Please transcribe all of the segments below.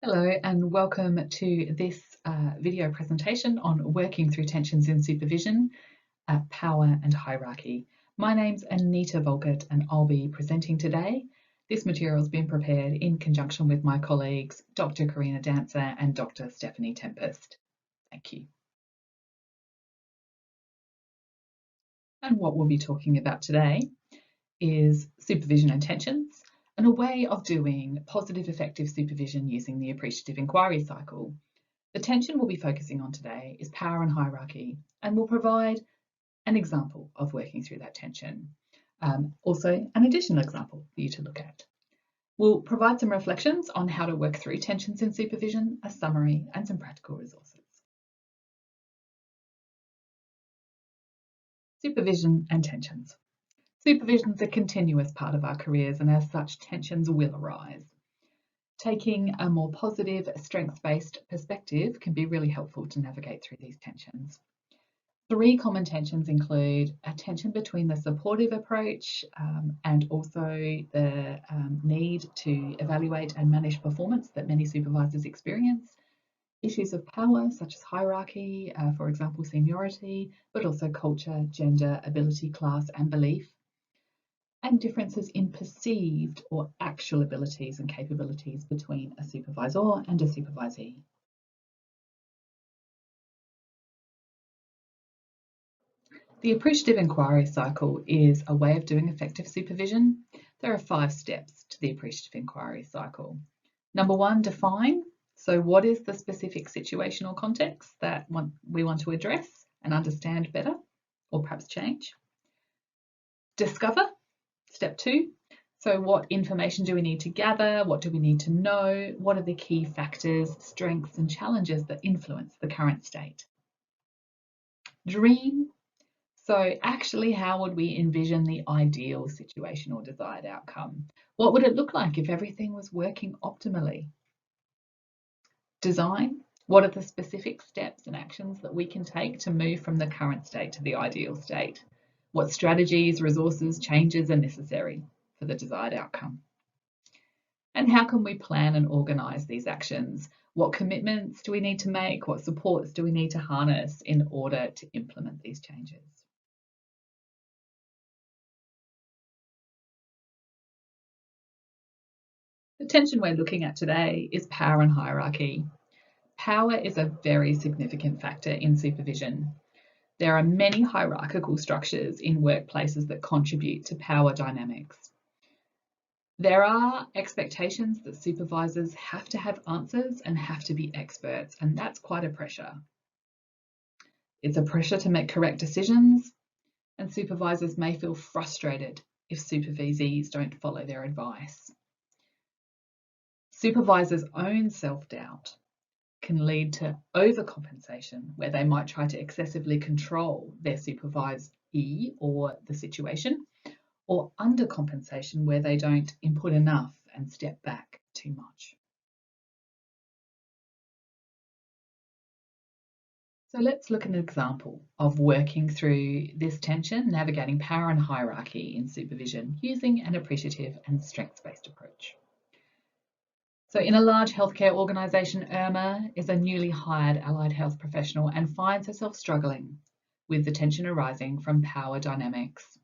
Hello and welcome to this video presentation on working through tensions in supervision, power and hierarchy. My name's Anita Volkert and I'll be presenting today. This material has been prepared in conjunction with my colleagues Dr. Karina Dancer and Dr. Stephanie Tempest. Thank you. And what we'll be talking about today is supervision and tensions, and a way of doing positive effective supervision using the appreciative inquiry cycle. The tension we'll be focusing on today is power and hierarchy, and we'll provide an example of working through that tension. Also, an additional example for you to look at. We'll provide some reflections on how to work through tensions in supervision, a summary, and some practical resources. Supervision and tensions. Supervision is a continuous part of our careers, and as such, tensions will arise. Taking a more positive, strengths-based perspective can be really helpful to navigate through these tensions. Three common tensions include a tension between the supportive approach and also the need to evaluate and manage performance that many supervisors experience, issues of power such as hierarchy, for example seniority, but also culture, gender, ability, class and belief, and differences in perceived or actual abilities and capabilities between a supervisor and a supervisee. The appreciative inquiry cycle is a way of doing effective supervision. There are 5 steps to the appreciative inquiry cycle. Number 1, define. So what is the specific situational context that we want to address and understand better, or perhaps change? Discover, step 2. So what information do we need to gather? What do we need to know? What are the key factors, strengths and challenges that influence the current state? Dream. So actually, how would we envision the ideal situation or desired outcome? What would it look like if everything was working optimally? Design. What are the specific steps and actions that we can take to move from the current state to the ideal state? What strategies, resources, changes are necessary for the desired outcome? And how can we plan and organise these actions? What commitments do we need to make? What supports do we need to harness in order to implement these changes? The tension we're looking at today is power and hierarchy. Power is a very significant factor in supervision. There are many hierarchical structures in workplaces that contribute to power dynamics. There are expectations that supervisors have to have answers and have to be experts, and that's quite a pressure. It's a pressure to make correct decisions, and supervisors may feel frustrated if supervisees don't follow their advice. Supervisors' own self-doubt can lead to overcompensation, where they might try to excessively control their supervisee or the situation, or undercompensation, where they don't input enough and step back too much. So let's look at an example of working through this tension, navigating power and hierarchy in supervision using an appreciative and strengths-based approach. So in a large healthcare organisation, Irma is a newly hired allied health professional and finds herself struggling with the tension arising from power dynamics.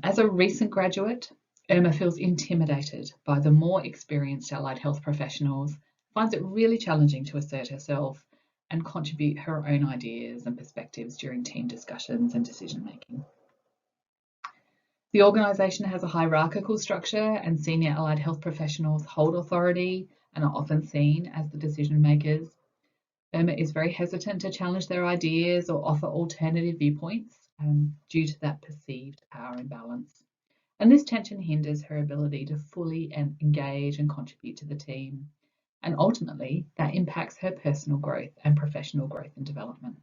As a recent graduate, Irma feels intimidated by the more experienced allied health professionals, finds it really challenging to assert herself and contribute her own ideas and perspectives during team discussions and decision making. The organisation has a hierarchical structure and senior allied health professionals hold authority and are often seen as the decision makers. Irma is very hesitant to challenge their ideas or offer alternative viewpoints due to that perceived power imbalance. And this tension hinders her ability to fully engage and contribute to the team. And ultimately, that impacts her personal growth and professional growth and development.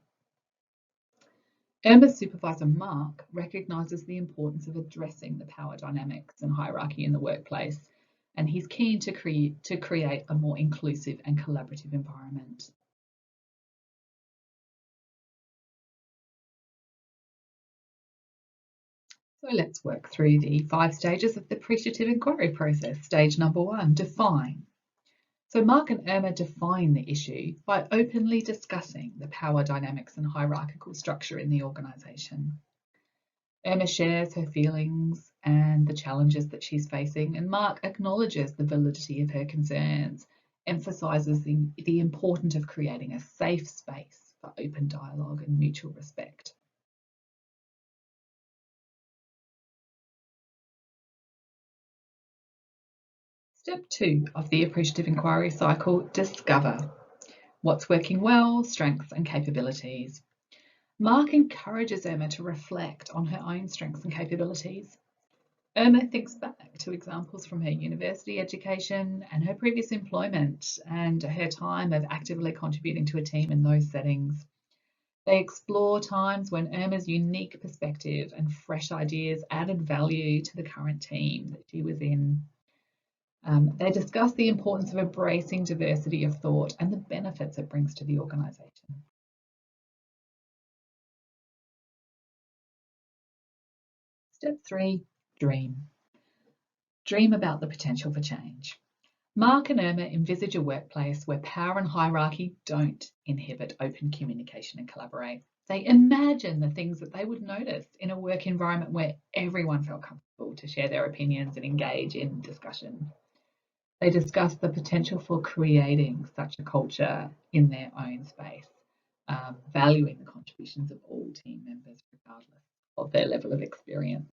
Irma's supervisor, Mark, recognises the importance of addressing the power dynamics and hierarchy in the workplace, and he's keen to create a more inclusive and collaborative environment. So let's work through the 5 stages of the appreciative inquiry process. Stage number 1, define. So Mark and Irma define the issue by openly discussing the power dynamics and hierarchical structure in the organisation. Irma shares her feelings and the challenges that she's facing, and Mark acknowledges the validity of her concerns, emphasises the importance of creating a safe space for open dialogue and mutual respect. Step 2 of the appreciative inquiry cycle, discover what's working well, strengths and capabilities. Mark encourages Irma to reflect on her own strengths and capabilities. Irma thinks back to examples from her university education and her previous employment and her time of actively contributing to a team in those settings. They explore times when Irma's unique perspective and fresh ideas added value to the current team that she was in. They discuss the importance of embracing diversity of thought and the benefits it brings to the organisation. Step 3, dream. Dream about the potential for change. Mark and Irma envisage a workplace where power and hierarchy don't inhibit open communication and collaborate. They imagine the things that they would notice in a work environment where everyone felt comfortable to share their opinions and engage in discussion. They discuss the potential for creating such a culture in their own space, valuing the contributions of all team members regardless of their level of experience.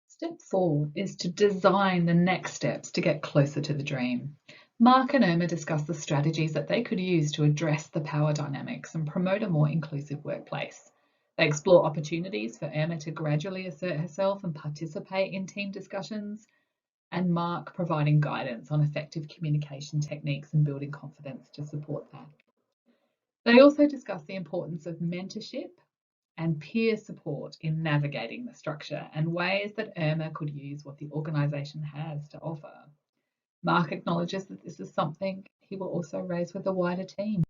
Step 4 is to design the next steps to get closer to the dream. Mark and Irma discuss the strategies that they could use to address the power dynamics and promote a more inclusive workplace. They explore opportunities for Irma to gradually assert herself and participate in team discussions, and Mark providing guidance on effective communication techniques and building confidence to support that. They also discuss the importance of mentorship and peer support in navigating the structure and ways that Irma could use what the organisation has to offer. Mark acknowledges that this is something he will also raise with the wider team.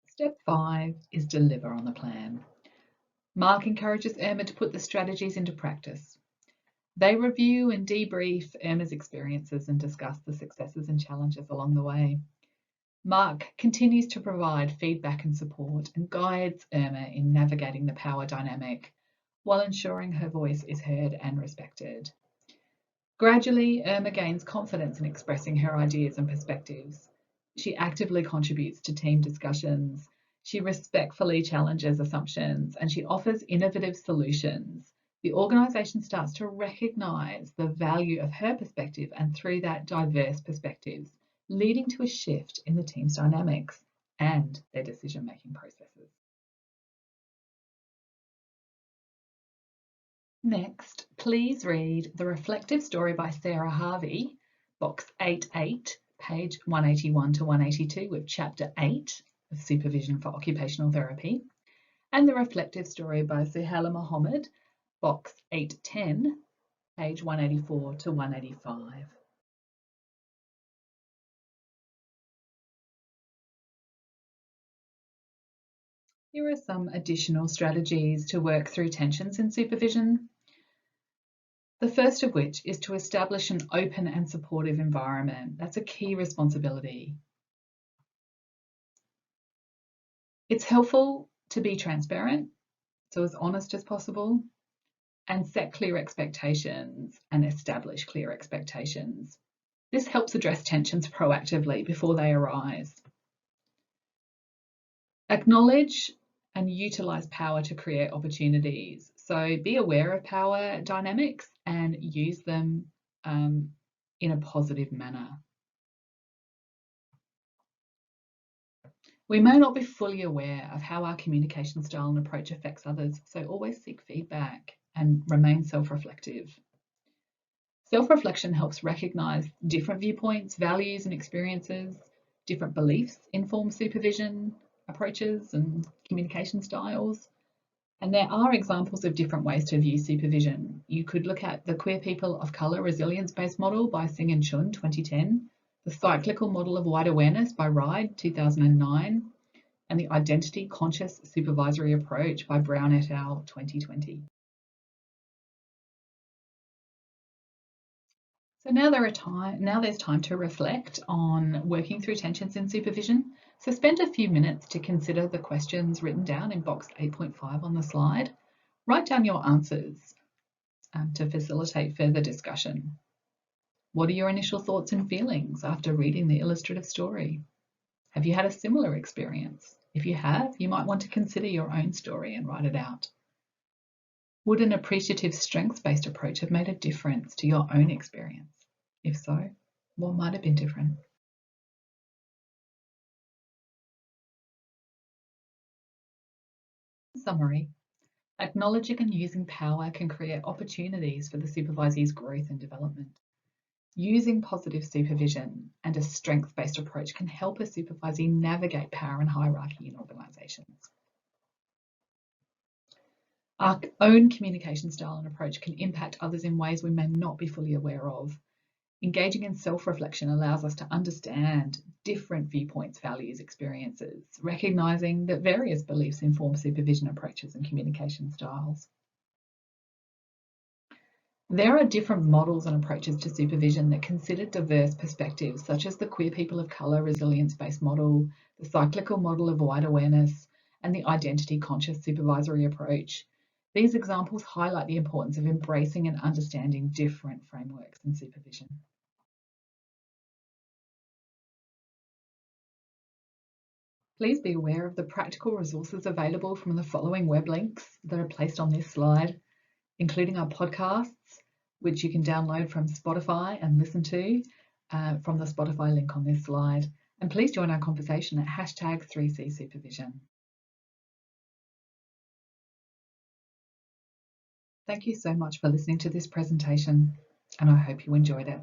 Step 5 is deliver on the plan. Mark encourages Irma to put the strategies into practice. They review and debrief Irma's experiences and discuss the successes and challenges along the way. Mark continues to provide feedback and support and guides Irma in navigating the power dynamic while ensuring her voice is heard and respected. Gradually, Irma gains confidence in expressing her ideas and perspectives. She actively contributes to team discussions. She respectfully challenges assumptions and she offers innovative solutions. The organisation starts to recognise the value of her perspective and through that diverse perspectives, leading to a shift in the team's dynamics and their decision-making processes. Next, please read The Reflective Story by Sarah Harvey, box 88, page 181 to 182 with chapter 8 of Supervision for Occupational Therapy, and The Reflective Story by Suhaila Mohammed, box 810, page 184 to 185. Here are some additional strategies to work through tensions in supervision. The first of which is to establish an open and supportive environment. That's a key responsibility. It's helpful to be transparent, so as honest as possible, and set clear expectations and establish clear expectations. This helps address tensions proactively before they arise. Acknowledge and utilise power to create opportunities. So be aware of power dynamics and use them in a positive manner. We may not be fully aware of how our communication style and approach affects others, so always seek feedback and remain self-reflective. Self-reflection helps recognise different viewpoints, values and experiences. Different beliefs inform supervision approaches and communication styles. And there are examples of different ways to view supervision. You could look at the Queer People of Colour Resilience-Based Model by Singh and Chun, 2010, the Cyclical Model of Wide Awareness by Ride, 2009, and the Identity Conscious Supervisory Approach by Brown et al. 2020. So now there's time to reflect on working through tensions in supervision. So spend a few minutes to consider the questions written down in box 8.5 on the slide. Write down your answers to facilitate further discussion. What are your initial thoughts and feelings after reading the illustrative story? Have you had a similar experience? If you have, you might want to consider your own story and write it out. Would an appreciative strengths-based approach have made a difference to your own experience? If so, what might have been different? In summary, acknowledging and using power can create opportunities for the supervisee's growth and development. Using positive supervision and a strengths-based approach can help a supervisee navigate power and hierarchy in organisations. Our own communication style and approach can impact others in ways we may not be fully aware of. Engaging in self-reflection allows us to understand different viewpoints, values, experiences, recognising that various beliefs inform supervision approaches and communication styles. There are different models and approaches to supervision that consider diverse perspectives, such as the Queer People of Colour resilience-based model, the cyclical model of wide awareness, and the identity conscious supervisory approach. These examples highlight the importance of embracing and understanding different frameworks in supervision. Please be aware of the practical resources available from the following web links that are placed on this slide, including our podcasts, which you can download from Spotify and listen to from the Spotify link on this slide. And please join our conversation at #3CSupervision. Thank you so much for listening to this presentation, and I hope you enjoyed it.